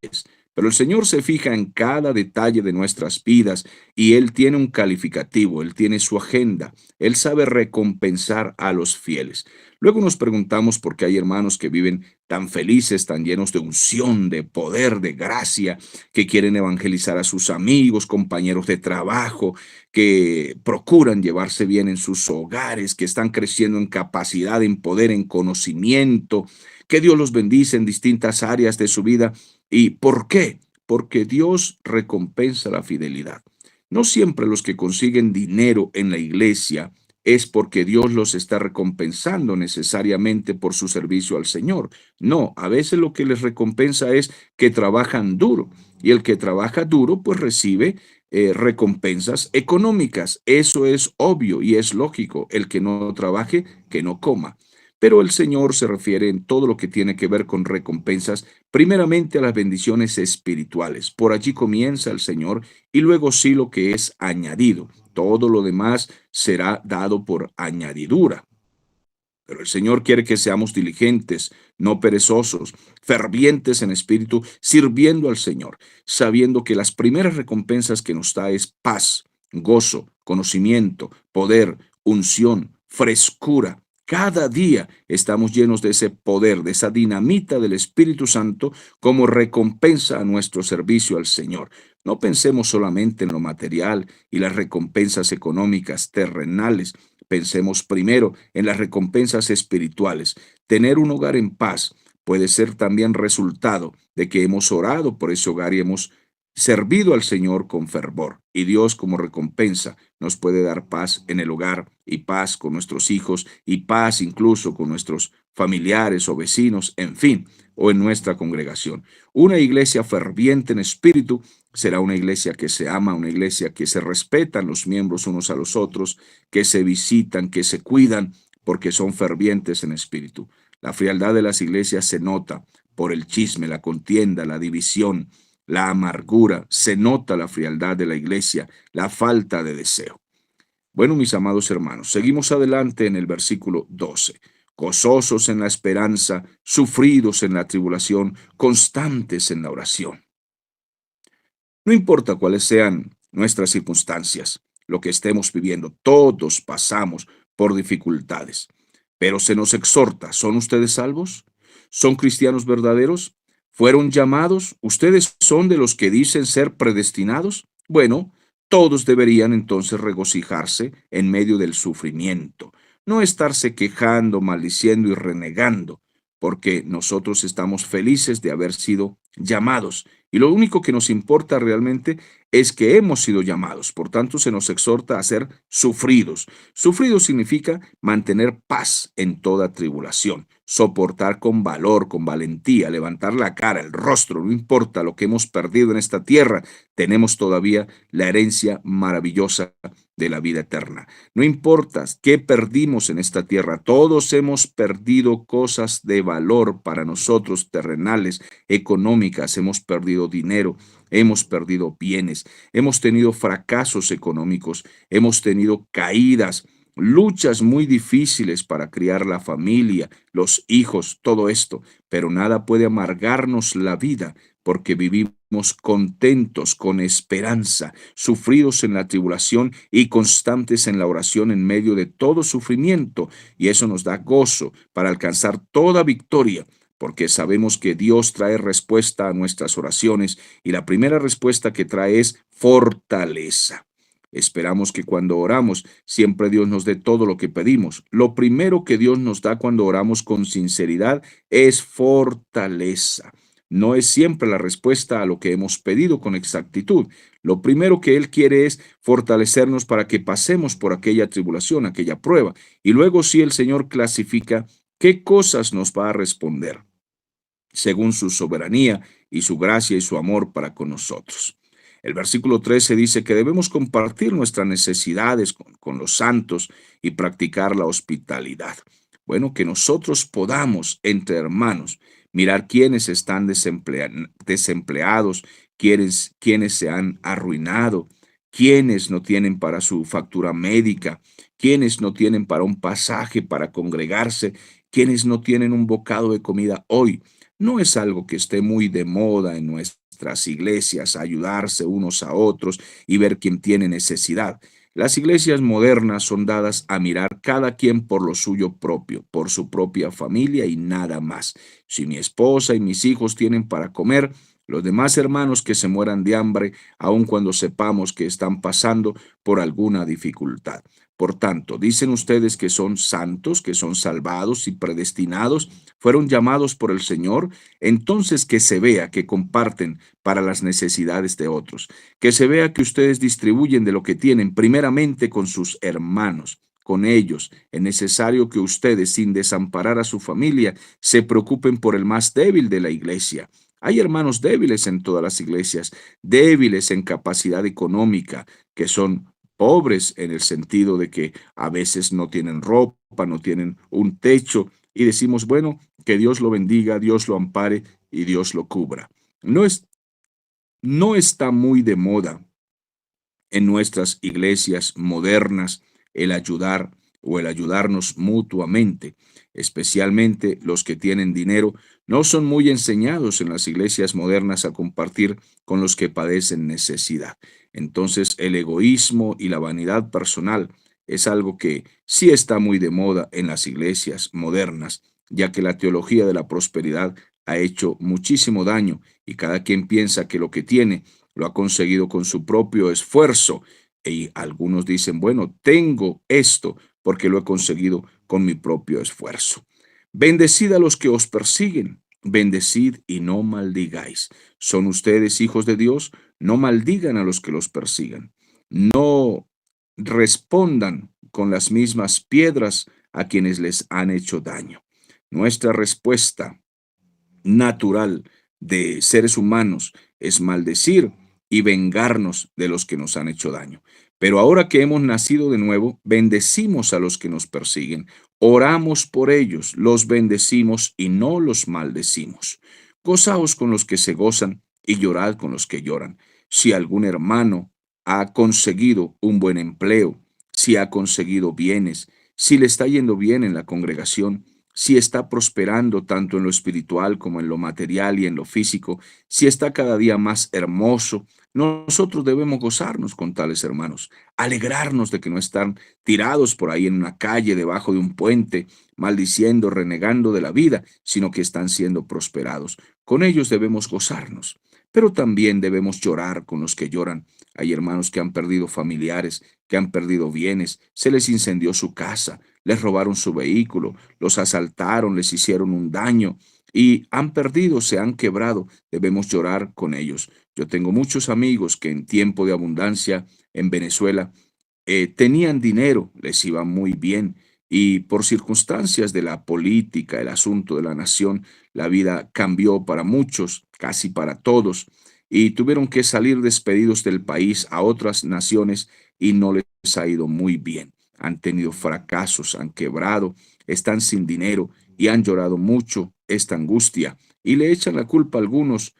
Speaker 1: pero el Señor se fija en cada detalle de nuestras vidas y Él tiene un calificativo, Él tiene su agenda, Él sabe recompensar a los fieles. Luego nos preguntamos por qué hay hermanos que viven tan felices, tan llenos de unción, de poder, de gracia, que quieren evangelizar a sus amigos, compañeros de trabajo, que procuran llevarse bien en sus hogares, que están creciendo en capacidad, en poder, en conocimiento, que Dios los bendice en distintas áreas de su vida. ¿Y por qué? Porque Dios recompensa la fidelidad. No siempre los que consiguen dinero en la iglesia es porque Dios los está recompensando necesariamente por su servicio al Señor. No, a veces lo que les recompensa es que trabajan duro, y el que trabaja duro pues recibe recompensas económicas. Eso es obvio y es lógico. El que no trabaje, que no coma. Pero el Señor se refiere en todo lo que tiene que ver con recompensas, primeramente a las bendiciones espirituales. Por allí comienza el Señor, y luego sí lo que es añadido. Todo lo demás será dado por añadidura. Pero el Señor quiere que seamos diligentes, no perezosos, fervientes en espíritu, sirviendo al Señor, sabiendo que las primeras recompensas que nos da es paz, gozo, conocimiento, poder, unción, frescura. Cada día estamos llenos de ese poder, de esa dinamita del Espíritu Santo como recompensa a nuestro servicio al Señor. No pensemos solamente en lo material y las recompensas económicas terrenales. Pensemos primero en las recompensas espirituales. Tener un hogar en paz puede ser también resultado de que hemos orado por ese hogar y hemos servido al Señor con fervor. Y Dios, como recompensa, nos puede dar paz en el hogar y paz con nuestros hijos y paz incluso con nuestros familiares o vecinos, en fin, o en nuestra congregación. Una iglesia ferviente en espíritu será una iglesia que se ama, una iglesia que se respetan los miembros unos a los otros, que se visitan, que se cuidan, porque son fervientes en espíritu. La frialdad de las iglesias se nota por el chisme, la contienda, la división, la amargura. Se nota la frialdad de la iglesia, la falta de deseo. Bueno, mis amados hermanos, seguimos adelante en el versículo 12. Gozosos en la esperanza, sufridos en la tribulación, constantes en la oración. No importa cuáles sean nuestras circunstancias, lo que estemos viviendo, todos pasamos por dificultades, pero se nos exhorta: ¿son ustedes salvos? ¿Son cristianos verdaderos? ¿Fueron llamados? ¿Ustedes son de los que dicen ser predestinados? Bueno, todos deberían entonces regocijarse en medio del sufrimiento, no estarse quejando, maldiciendo y renegando, porque nosotros estamos felices de haber sido llamados, y lo único que nos importa realmente es que hemos sido llamados. Por tanto, se nos exhorta a ser sufridos. Sufridos significa mantener paz en toda tribulación, soportar con valor, con valentía, levantar la cara, el rostro. No importa lo que hemos perdido en esta tierra, tenemos todavía la herencia maravillosa de la vida eterna. No importa qué perdimos en esta tierra, todos hemos perdido cosas de valor para nosotros, terrenales, económicas. Hemos perdido dinero, hemos perdido bienes, hemos tenido fracasos económicos, hemos tenido caídas, luchas muy difíciles para criar la familia, los hijos, todo esto, pero nada puede amargarnos la vida, porque vivimos contentos, con esperanza, sufridos en la tribulación y constantes en la oración en medio de todo sufrimiento, y eso nos da gozo para alcanzar toda victoria, porque sabemos que Dios trae respuesta a nuestras oraciones, y la primera respuesta que trae es fortaleza. Esperamos que cuando oramos, siempre Dios nos dé todo lo que pedimos. Lo primero que Dios nos da cuando oramos con sinceridad es fortaleza. No es siempre la respuesta a lo que hemos pedido con exactitud. Lo primero que Él quiere es fortalecernos para que pasemos por aquella tribulación, aquella prueba. Y luego sí, el Señor clasifica qué cosas nos va a responder según su soberanía y su gracia y su amor para con nosotros. El versículo 13 dice que debemos compartir nuestras necesidades con los santos y practicar la hospitalidad. Bueno, que nosotros podamos, entre hermanos, mirar quiénes están desempleados, quiénes se han arruinado, quiénes no tienen para su factura médica, quiénes no tienen para un pasaje para congregarse, quiénes no tienen un bocado de comida hoy. No es algo que esté muy de moda en nuestras iglesias, ayudarse unos a otros y ver quién tiene necesidad. Las iglesias modernas son dadas a mirar cada quien por lo suyo propio, por su propia familia y nada más. Si mi esposa y mis hijos tienen para comer, los demás hermanos que se mueran de hambre, aun cuando sepamos que están pasando por alguna dificultad. Por tanto, dicen ustedes que son santos, que son salvados y predestinados, fueron llamados por el Señor, entonces que se vea que comparten para las necesidades de otros, que se vea que ustedes distribuyen de lo que tienen primeramente con sus hermanos. Con ellos es necesario que ustedes, sin desamparar a su familia, se preocupen por el más débil de la iglesia. Hay hermanos débiles en todas las iglesias, débiles en capacidad económica, que son pobres en el sentido de que a veces no tienen ropa, no tienen un techo, y decimos, bueno, que Dios lo bendiga, Dios lo ampare y Dios lo cubra. No es, no está muy de moda en nuestras iglesias modernas el ayudar o el ayudarnos mutuamente, especialmente los que tienen dinero, no son muy enseñados en las iglesias modernas a compartir con los que padecen necesidad. Entonces, el egoísmo y la vanidad personal es algo que sí está muy de moda en las iglesias modernas, ya que la teología de la prosperidad ha hecho muchísimo daño y cada quien piensa que lo que tiene lo ha conseguido con su propio esfuerzo. Y algunos dicen, bueno, tengo esto porque lo he conseguido con mi propio esfuerzo. Bendecid a los que os persiguen, bendecid y no maldigáis. ¿Son ustedes hijos de Dios? No maldigan a los que los persigan. No respondan con las mismas piedras a quienes les han hecho daño. Nuestra respuesta natural de seres humanos es maldecir y vengarnos de los que nos han hecho daño. Pero ahora que hemos nacido de nuevo, bendecimos a los que nos persiguen, oramos por ellos, los bendecimos y no los maldecimos. Gozaos con los que se gozan y llorad con los que lloran. Si algún hermano ha conseguido un buen empleo, si ha conseguido bienes, si le está yendo bien en la congregación, si está prosperando tanto en lo espiritual como en lo material y en lo físico, si está cada día más hermoso, nosotros debemos gozarnos con tales hermanos, alegrarnos de que no están tirados por ahí en una calle, debajo de un puente, maldiciendo, renegando de la vida, sino que están siendo prosperados. Con ellos debemos gozarnos, pero también debemos llorar con los que lloran. Hay hermanos que han perdido familiares, que han perdido bienes, se les incendió su casa, les robaron su vehículo, los asaltaron, les hicieron un daño y han perdido, se han quebrado. Debemos llorar con ellos. Yo tengo muchos amigos que en tiempo de abundancia en Venezuela tenían dinero, les iba muy bien y por circunstancias de la política, el asunto de la nación, la vida cambió para muchos, casi para todos, y tuvieron que salir despedidos del país a otras naciones y no les ha ido muy bien. Han tenido fracasos, han quebrado, están sin dinero y han llorado mucho esta angustia y le echan la culpa a algunos,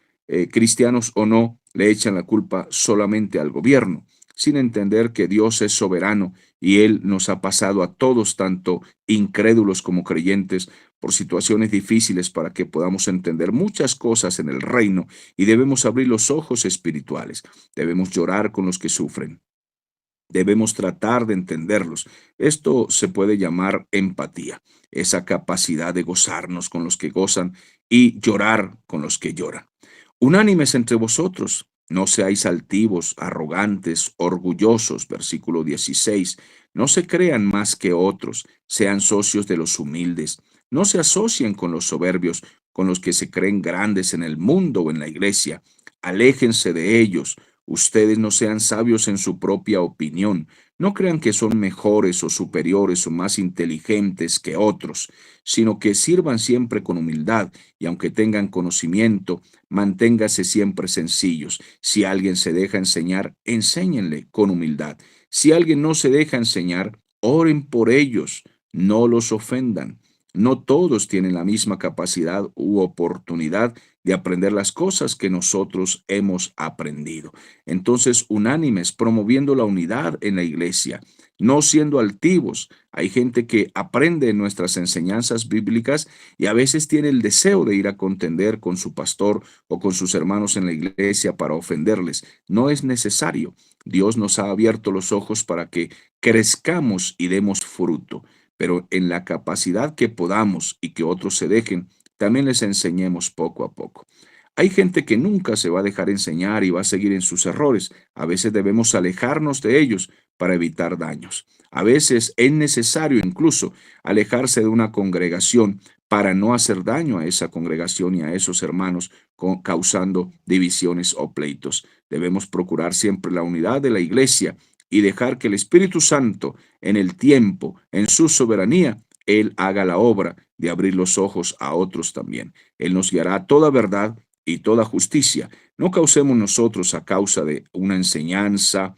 Speaker 1: cristianos o no, le echan la culpa solamente al gobierno sin entender que Dios es soberano y Él nos ha pasado a todos, tanto incrédulos como creyentes, por situaciones difíciles para que podamos entender muchas cosas en el reino y debemos abrir los ojos espirituales. Debemos llorar con los que sufren. Debemos tratar de entenderlos. Esto se puede llamar empatía, esa capacidad de gozarnos con los que gozan y llorar con los que lloran. Unánimes entre vosotros, no seáis altivos, arrogantes, orgullosos, versículo 16. No se crean más que otros, sean socios de los humildes. No se asocien con los soberbios, con los que se creen grandes en el mundo o en la iglesia. Aléjense de ellos. Ustedes no sean sabios en su propia opinión. No crean que son mejores o superiores o más inteligentes que otros, sino que sirvan siempre con humildad y aunque tengan conocimiento, manténgase siempre sencillos. Si alguien se deja enseñar, enséñenle con humildad. Si alguien no se deja enseñar, oren por ellos, no los ofendan. No todos tienen la misma capacidad u oportunidad de aprender las cosas que nosotros hemos aprendido. Entonces, unánimes, promoviendo la unidad en la iglesia, no siendo altivos. Hay gente que aprende nuestras enseñanzas bíblicas y a veces tiene el deseo de ir a contender con su pastor o con sus hermanos en la iglesia para ofenderles. No es necesario. Dios nos ha abierto los ojos para que crezcamos y demos fruto, pero en la capacidad que podamos y que otros se dejen, también les enseñemos poco a poco. Hay gente que nunca se va a dejar enseñar y va a seguir en sus errores. A veces debemos alejarnos de ellos para evitar daños. A veces es necesario incluso alejarse de una congregación para no hacer daño a esa congregación y a esos hermanos causando divisiones o pleitos. Debemos procurar siempre la unidad de la iglesia y dejar que el Espíritu Santo en el tiempo, en su soberanía, Él haga la obra de abrir los ojos a otros también. Él nos guiará a toda verdad y toda justicia. No causemos nosotros a causa de una enseñanza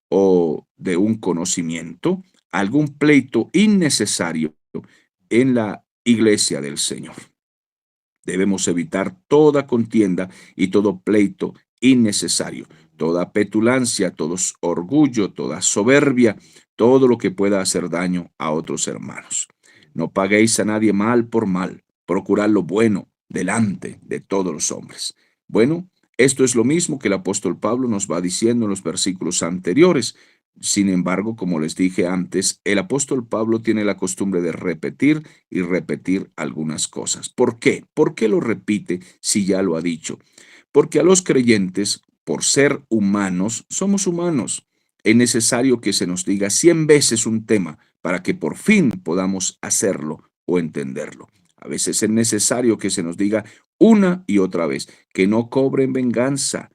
Speaker 1: o de un conocimiento algún pleito innecesario en la iglesia del Señor. Debemos evitar toda contienda y todo pleito innecesario, toda petulancia, todo orgullo, toda soberbia, todo lo que pueda hacer daño a otros hermanos. No paguéis a nadie mal por mal, procurad lo bueno delante de todos los hombres. Bueno, esto es lo mismo que el apóstol Pablo nos va diciendo en los versículos anteriores. Sin embargo, como les dije antes, el apóstol Pablo tiene la costumbre de repetir y repetir algunas cosas. ¿Por qué? ¿Por qué lo repite si ya lo ha dicho? Porque a los creyentes, por ser humanos, somos humanos. Es necesario que se nos diga 100 veces un tema para que por fin podamos hacerlo o entenderlo. A veces es necesario que se nos diga una y otra vez que no cobren venganza,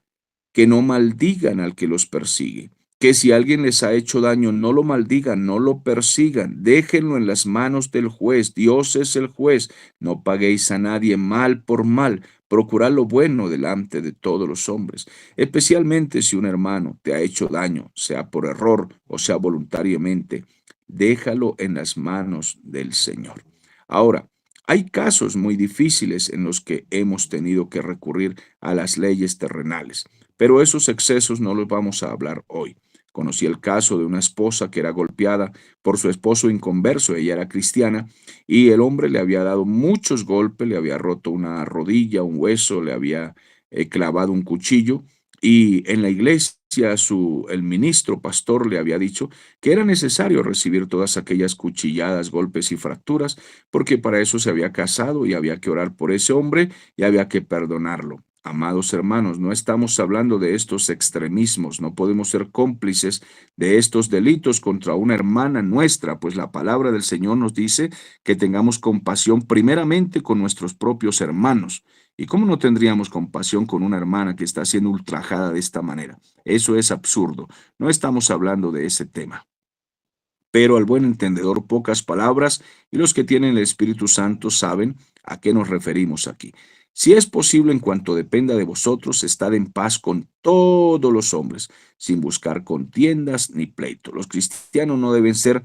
Speaker 1: que no maldigan al que los persigue, que si alguien les ha hecho daño, no lo maldigan, no lo persigan, déjenlo en las manos del juez. Dios es el juez. No paguéis a nadie mal por mal. Procurad lo bueno delante de todos los hombres, especialmente si un hermano te ha hecho daño, sea por error o sea voluntariamente. Déjalo en las manos del Señor. Ahora, hay casos muy difíciles en los que hemos tenido que recurrir a las leyes terrenales, pero esos excesos no los vamos a hablar hoy. Conocí el caso de una esposa que era golpeada por su esposo inconverso. Ella era cristiana y el hombre le había dado muchos golpes, le había roto una rodilla, un hueso, le había clavado un cuchillo, y en la iglesia el ministro pastor le había dicho que era necesario recibir todas aquellas cuchilladas, golpes y fracturas, porque para eso se había casado y había que orar por ese hombre y había que perdonarlo. Amados hermanos, no estamos hablando de estos extremismos, no podemos ser cómplices de estos delitos contra una hermana nuestra, pues la palabra del Señor nos dice que tengamos compasión primeramente con nuestros propios hermanos. ¿Y cómo no tendríamos compasión con una hermana que está siendo ultrajada de esta manera? Eso es absurdo. No estamos hablando de ese tema. Pero al buen entendedor pocas palabras, y los que tienen el Espíritu Santo saben a qué nos referimos aquí. Si es posible, en cuanto dependa de vosotros, estad en paz con todos los hombres, sin buscar contiendas ni pleito. Los cristianos no deben ser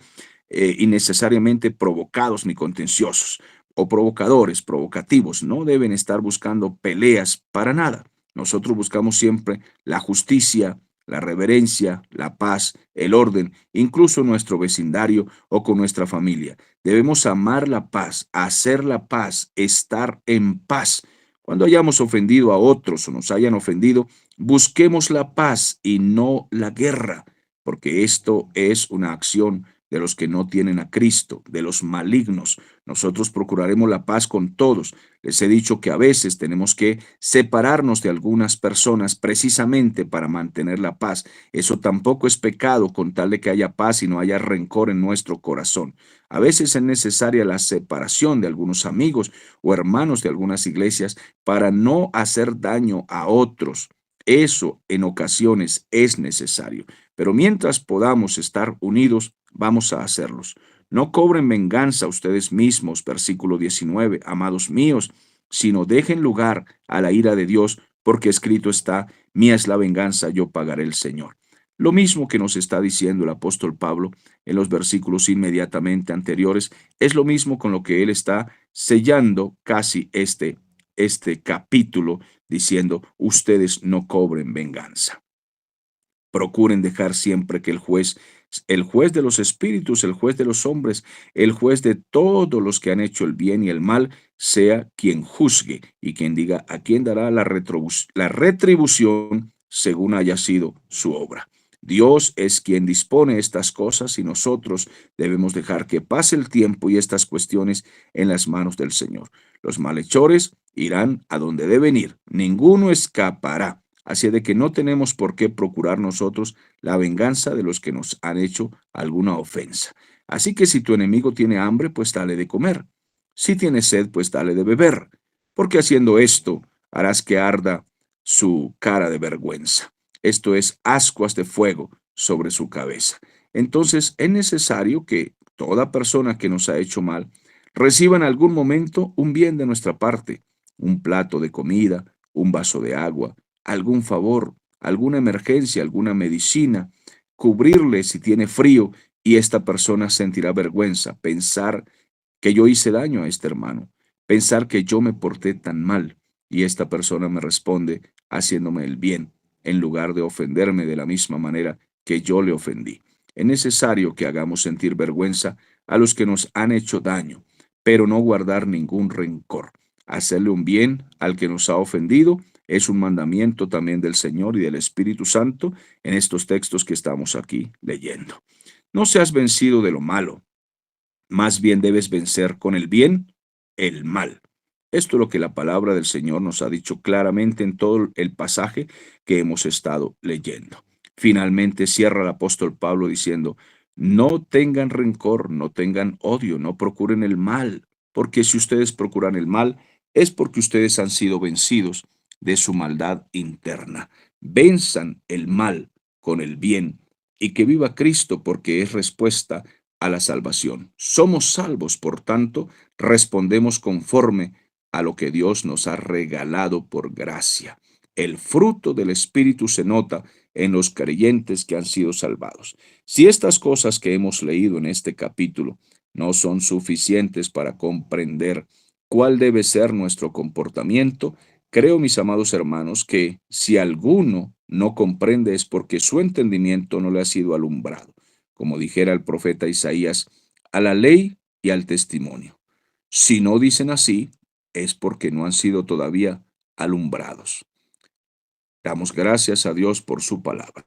Speaker 1: innecesariamente provocados ni contenciosos o provocadores, provocativos. No deben estar buscando peleas para nada. Nosotros buscamos siempre la justicia, la reverencia, la paz, el orden, incluso en nuestro vecindario o con nuestra familia. Debemos amar la paz, hacer la paz, estar en paz. Cuando hayamos ofendido a otros o nos hayan ofendido, busquemos la paz y no la guerra, porque esto es una acción de los que no tienen a Cristo, de los malignos. Nosotros procuraremos la paz con todos. Les he dicho que a veces tenemos que separarnos de algunas personas precisamente para mantener la paz. Eso tampoco es pecado, con tal de que haya paz y no haya rencor en nuestro corazón. A veces es necesaria la separación de algunos amigos o hermanos de algunas iglesias para no hacer daño a otros. Eso en ocasiones es necesario, pero mientras podamos estar unidos, vamos a hacerlos. No cobren venganza ustedes mismos, versículo 19, amados míos, sino dejen lugar a la ira de Dios, porque escrito está: mía es la venganza, yo pagaré el Señor. Lo mismo que nos está diciendo el apóstol Pablo en los versículos inmediatamente anteriores, es lo mismo con lo que él está sellando casi este capítulo, diciendo: ustedes no cobren venganza. Procuren dejar siempre que el juez de los espíritus, el juez de los hombres, el juez de todos los que han hecho el bien y el mal, sea quien juzgue y quien diga a quién dará la retribución según haya sido su obra. Dios es quien dispone estas cosas y nosotros debemos dejar que pase el tiempo y estas cuestiones en las manos del Señor. Los malhechores irán a donde deben ir, ninguno escapará. Así de que no tenemos por qué procurar nosotros la venganza de los que nos han hecho alguna ofensa. Así que si tu enemigo tiene hambre, pues dale de comer. Si tiene sed, pues dale de beber, porque haciendo esto harás que arda su cara de vergüenza. Esto es ascuas de fuego sobre su cabeza. Entonces es necesario que toda persona que nos ha hecho mal reciba en algún momento un bien de nuestra parte, un plato de comida, un vaso de agua, algún favor, alguna emergencia, alguna medicina, cubrirle si tiene frío y esta persona sentirá vergüenza, pensar que yo hice daño a este hermano, pensar que yo me porté tan mal y esta persona me responde haciéndome el bien en lugar de ofenderme de la misma manera que yo le ofendí. Es necesario que hagamos sentir vergüenza a los que nos han hecho daño, pero no guardar ningún rencor. Hacerle un bien al que nos ha ofendido es un mandamiento también del Señor y del Espíritu Santo en estos textos que estamos aquí leyendo. No seas vencido de lo malo, más bien debes vencer con el bien el mal. Esto es lo que la palabra del Señor nos ha dicho claramente en todo el pasaje que hemos estado leyendo. Finalmente cierra el apóstol Pablo diciendo, no tengan rencor, no tengan odio, no procuren el mal, porque si ustedes procuran el mal, es porque ustedes han sido vencidos de su maldad interna. Venzan el mal con el bien y que viva Cristo porque es respuesta a la salvación. Somos salvos, por tanto, respondemos conforme a lo que Dios nos ha regalado por gracia. El fruto del Espíritu se nota en los creyentes que han sido salvados. Si estas cosas que hemos leído en este capítulo no son suficientes para comprender cuál debe ser nuestro comportamiento, creo, mis amados hermanos, que si alguno no comprende es porque su entendimiento no le ha sido alumbrado, como dijera el profeta Isaías, a la ley y al testimonio. Si no dicen así, es porque no han sido todavía alumbrados. Damos gracias a Dios por su palabra.